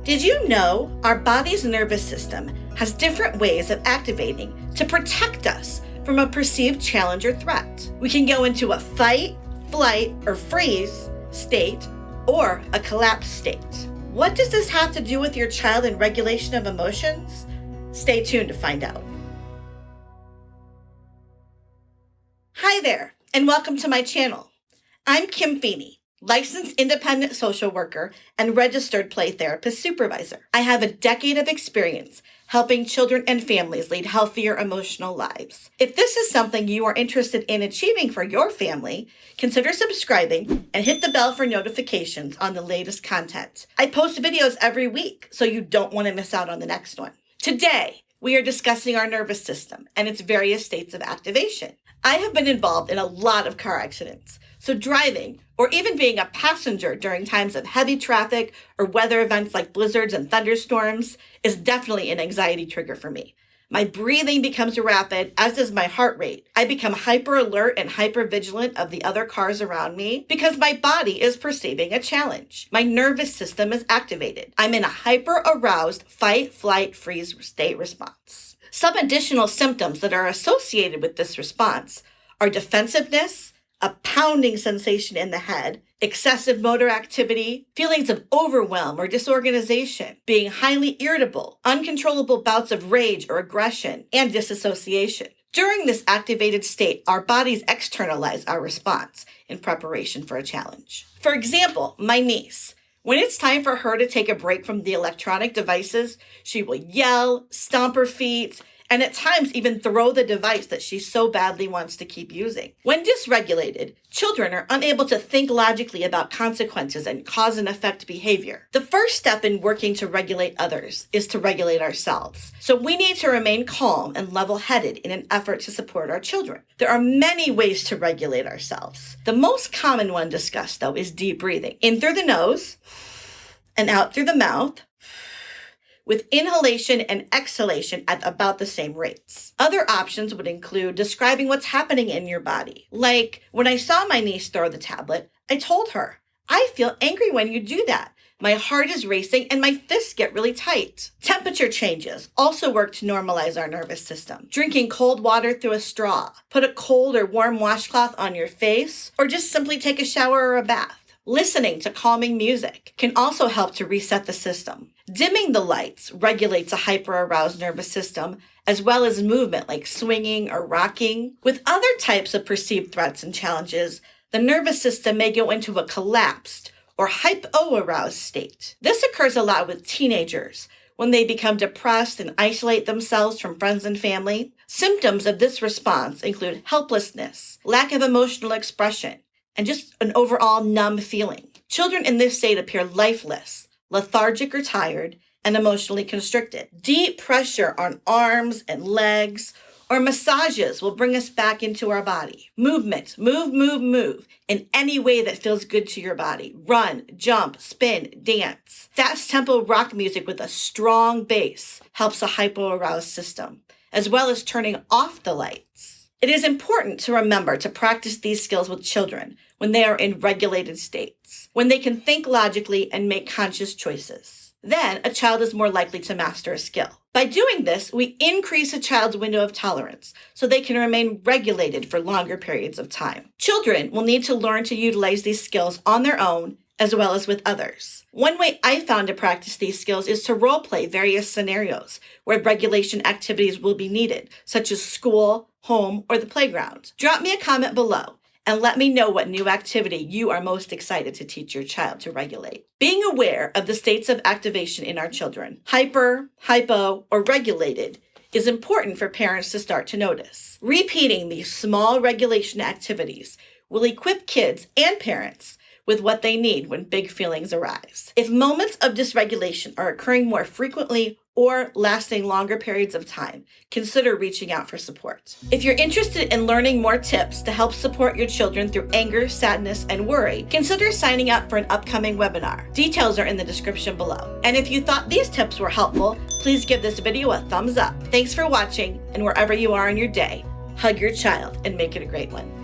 Did you know our body's nervous system has different ways of activating to protect us from a perceived challenge or threat? We can go into a fight, flight, or freeze state, or a collapse state. What does this have to do with your child and regulation of emotions? Stay tuned to find out. Hi there, and welcome to my channel. I'm Kim Feeney, licensed independent social worker and registered play therapist supervisor. I have a decade of experience helping children and families lead healthier emotional lives. If this is something you are interested in achieving for your family, consider subscribing and hit the bell for notifications on the latest content. I post videos every week, so you don't want to miss out on the next one. Today, we are discussing our nervous system and its various states of activation. I have been involved in a lot of car accidents, so driving or even being a passenger during times of heavy traffic or weather events like blizzards and thunderstorms is definitely an anxiety trigger for me. My breathing becomes rapid, as does my heart rate. I become hyper alert and hyper vigilant of the other cars around me because my body is perceiving a challenge. My nervous system is activated. I'm in a hyper aroused fight, flight, freeze state response. Some additional symptoms that are associated with this response are defensiveness, a pounding sensation in the head, excessive motor activity, feelings of overwhelm or disorganization, being highly irritable, uncontrollable bouts of rage or aggression, and disassociation. During this activated state, our bodies externalize our response in preparation for a challenge. For example, my niece. When it's time for her to take a break from the electronic devices, she will yell, stomp her feet, and at times even throw the device that she so badly wants to keep using. When dysregulated, children are unable to think logically about consequences and cause and effect behavior. The first step in working to regulate others is to regulate ourselves. So we need to remain calm and level-headed in an effort to support our children. There are many ways to regulate ourselves. The most common one discussed, though, is deep breathing. In through the nose and out through the mouth, with inhalation and exhalation at about the same rates. Other options would include describing what's happening in your body. Like, when I saw my niece throw the tablet, I told her, "I feel angry when you do that. My heart is racing and my fists get really tight." Temperature changes also work to normalize our nervous system. Drinking cold water through a straw, put a cold or warm washcloth on your face, or just simply take a shower or a bath. Listening to calming music can also help to reset the system. Dimming the lights regulates a hyper-aroused nervous system, as well as movement like swinging or rocking. With other types of perceived threats and challenges, the nervous system may go into a collapsed or hypo-aroused state. This occurs a lot with teenagers when they become depressed and isolate themselves from friends and family. Symptoms of this response include helplessness, lack of emotional expression, and just an overall numb feeling. Children in this state appear lifeless, lethargic or tired, and emotionally constricted. Deep pressure on arms and legs or massages will bring us back into our body. Movement, move in any way that feels good to your body. Run, jump, spin, dance. Fast tempo rock music with a strong bass helps a hypo-aroused system, as well as turning off the lights. It is important to remember to practice these skills with children when they are in regulated states, when they can think logically and make conscious choices. Then a child is more likely to master a skill. By doing this, we increase a child's window of tolerance so they can remain regulated for longer periods of time. Children will need to learn to utilize these skills on their own as well as with others. One way I found to practice these skills is to role-play various scenarios where regulation activities will be needed, such as school, home, or the playground. Drop me a comment below and let me know what new activity you are most excited to teach your child to regulate. Being aware of the states of activation in our children, hyper, hypo, or regulated, is important for parents to start to notice. Repeating these small regulation activities will equip kids and parents with what they need when big feelings arise. If moments of dysregulation are occurring more frequently or lasting longer periods of time, consider reaching out for support. If you're interested in learning more tips to help support your children through anger, sadness, and worry, consider signing up for an upcoming webinar. Details are in the description below. And if you thought these tips were helpful, please give this video a thumbs up. Thanks for watching, and wherever you are in your day, hug your child and make it a great one.